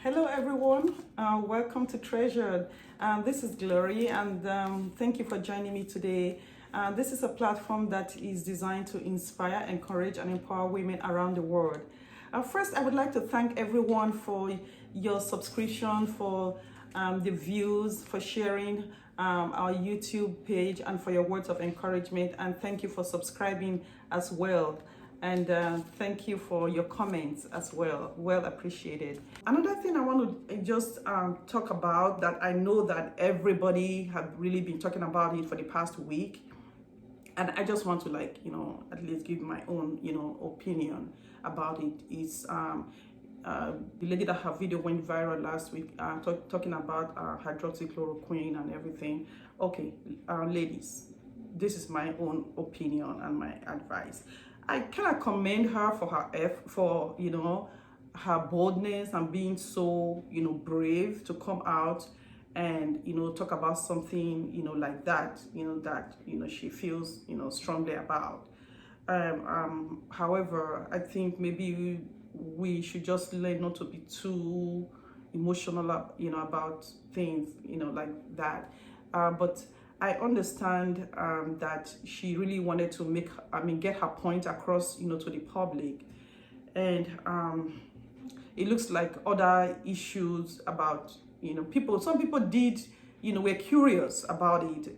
Hello everyone, welcome to TreasHERed. This is Glory and thank you for joining me today. This is a platform that is designed to inspire, encourage and empower women around the world. First, I would like to thank everyone for your subscription, for the views, for sharing our YouTube page and for your words of encouragement, and thank you for subscribing as well. And thank you for your comments as well. Well appreciated. Another thing I want to just talk about that I know that everybody have really been talking about it for the past week. And I just want to at least give my own, opinion about it. Is the lady that her video went viral last week talking about hydroxychloroquine and everything. Okay, ladies, this is my own opinion and my advice. I kind of commend her for her boldness and being so brave to come out and talk about something like that that she feels strongly about. However, I think maybe we should just learn not to be too emotional about things like that. But I understand that she really wanted to get her point across, to the public. And it looks like other issues about, some people did, were curious about it.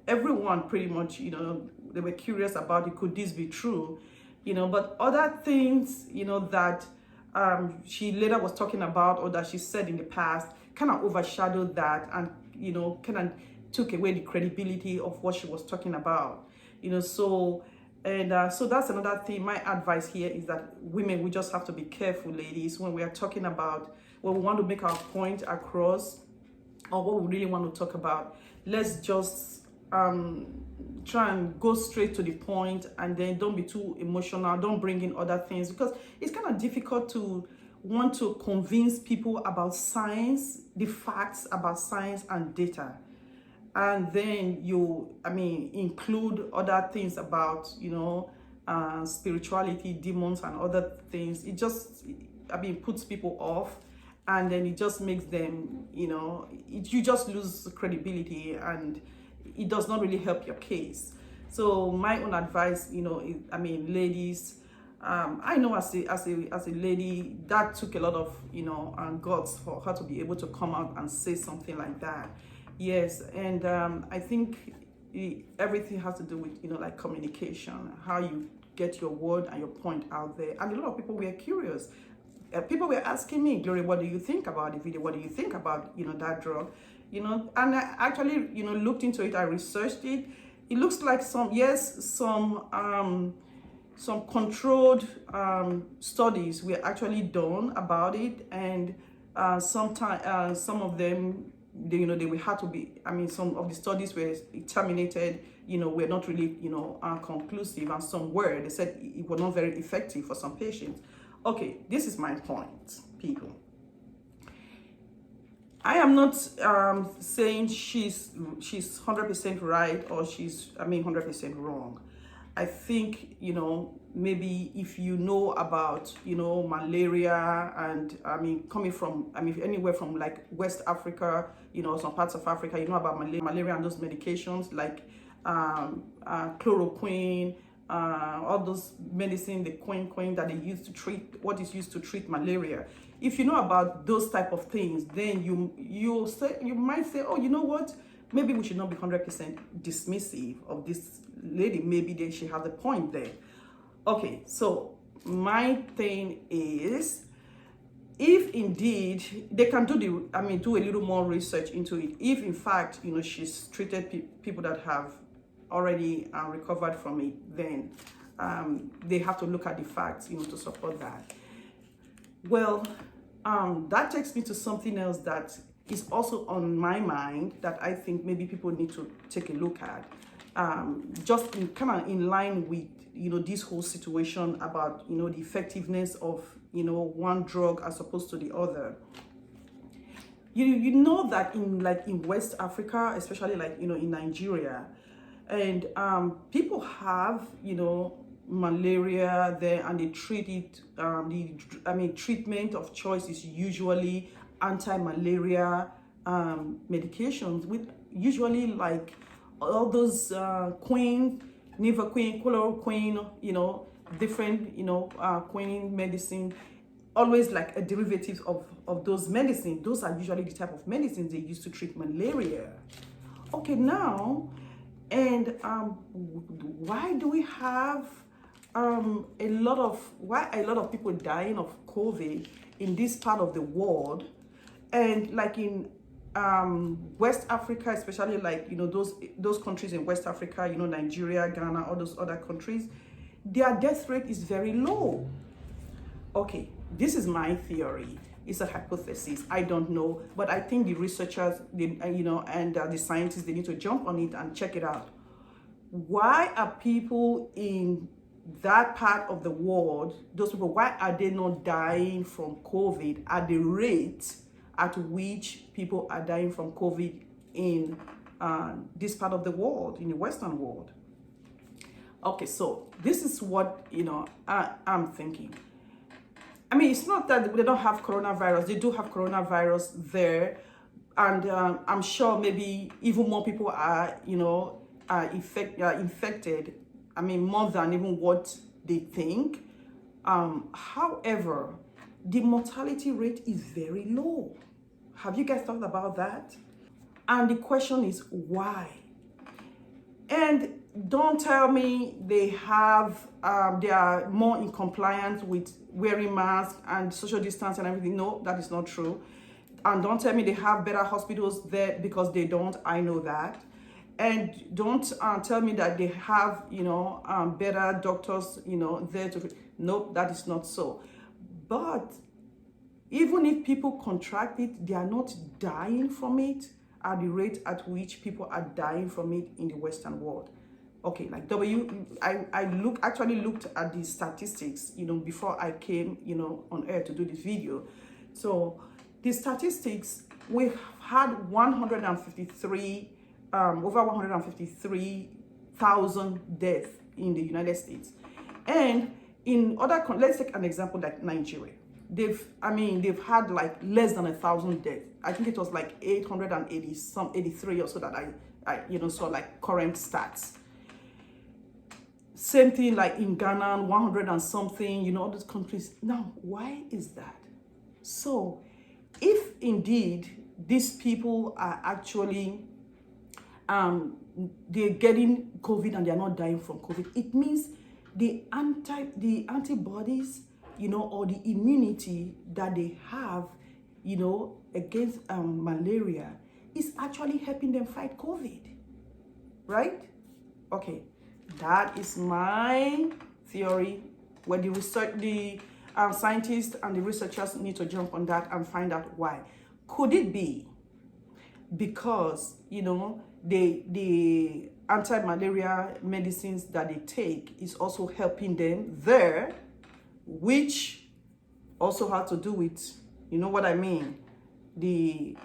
Everyone pretty much, they were curious about it. Could this be true? But other things, that she later was talking about or that she said in the past kind of overshadowed that and, kind of took away the credibility of what she was talking about, so that's another thing. My advice here is that women, we just have to be careful, ladies, when we are talking about when we want to make our point across or what we really want to talk about. Let's just try and go straight to the point, and then don't be too emotional. Don't bring in other things, because it's kind of difficult to want to convince people about science, the facts about science and data, and then include other things about spirituality, demons and other things. It just puts people off, and then it just makes them you just lose credibility, and it does not really help your case. So my own advice, ladies, I know as a lady, that took a lot of guts for her to be able to come out and say something like that. Yes, and I think everything has to do with like communication, how you get your word and your point out there. And a lot of people were curious. People were asking me, Glory, what do you think about the video? What do you think about that drug? And I actually looked into it. I researched it. It looks like some controlled studies were actually done about it, and sometimes some of them they will have to be, some of the studies were terminated, were not really conclusive, and some were, they said it was not very effective for some patients. Okay, this is my point, people. I am not saying she's 100% right or she's 100% wrong. I think maybe if about malaria, and coming from anywhere from like West Africa, some parts of Africa, about malaria and those medications like chloroquine, all those medicine, the quinine that they use to treat, what is used to treat malaria. If you know about those type of things, then you might say, oh, you know what, maybe we should not be 100% dismissive of this lady. Maybe she has a point there. Okay, so my thing is, if indeed they can do do a little more research into it. If in fact she's treated people that have already recovered from it, then they have to look at the facts to support that. Well, that takes me to something else that is also on my mind that I think maybe people need to take a look at, just in line with this whole situation about the effectiveness of one drug as opposed to the other. You know that in West Africa, especially in Nigeria, and people have malaria there, and they treat it. Treatment of choice is usually anti-malaria medications, with usually like all those queen, nevaquine, chloroquine, different, quinine medicine, always like a derivative of those medicines. Those are usually the type of medicines they use to treat malaria. Okay, now, and why do we have a lot of people dying of COVID in this part of the world, and like in West Africa, especially like those countries in West Africa, Nigeria, Ghana, all those other countries, their death rate is very low. Okay, this is my theory. It's a hypothesis. I don't know, but I think the researchers, and the scientists, they need to jump on it and check it out. Why are people in that part of the world, those people, why are they not dying from COVID at the rate at which people are dying from COVID in this part of the world, in the Western world? Okay, so this is what I'm thinking. I mean, it's not that they don't have coronavirus. They do have coronavirus there, and I'm sure maybe even more people are infected. I mean, more than even what they think. However, the mortality rate is very low. Have you guys thought about that? And the question is why? And don't tell me they are more in compliance with wearing masks and social distance and everything. No, that is not true. And don't tell me they have better hospitals there, because they don't. I know that. And don't tell me that they have better doctors there to. Nope, that is not so. But even if people contract it, they are not dying from it at the rate at which people are dying from it in the Western world. Okay, like I actually looked at the statistics, before I came, on air to do this video. So the statistics, we've had over 153,000 deaths in the United States. And in other countries, let's take an example like Nigeria. They've had like less than 1,000 deaths. I think it was like 83 or so that I saw like current stats. Same thing like in Ghana, 100 and something, all those countries. Now, why is that? So, if indeed these people are actually, they're getting COVID and they're not dying from COVID, it means the antibodies, or the immunity that they have, against malaria is actually helping them fight COVID, right? Okay. That is my theory. Where the scientists and the researchers need to jump on that and find out why. Could it be because the anti-malaria medicines that they take is also helping them there, which also has to do with what I mean, the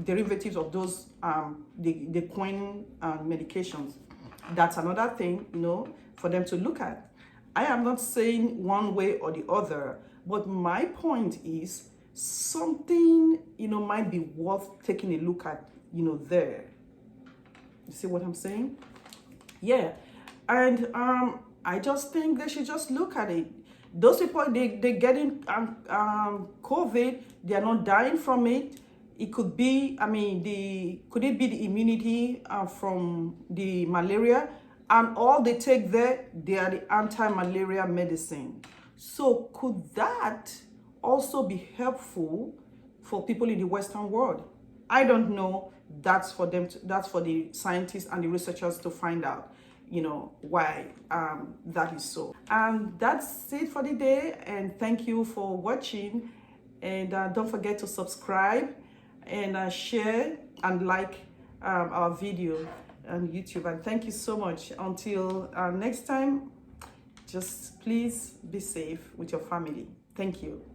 derivatives of those the quinine medications. That's another thing, for them to look at. I am not saying one way or the other, but my point is something, might be worth taking a look at, there. You see what I'm saying? Yeah. And I just think they should just look at it. Those people, they're getting COVID, they are not dying from it. It could be, could it be the immunity from the malaria? And all they take there, they are the anti-malaria medicine. So could that also be helpful for people in the Western world? I don't know. That's for them. That's for the scientists and the researchers to find out, why that is so. And that's it for the day. And thank you for watching. And don't forget to subscribe and share and like our video on YouTube. And thank you so much. Until next time, just please be safe with your family. Thank you.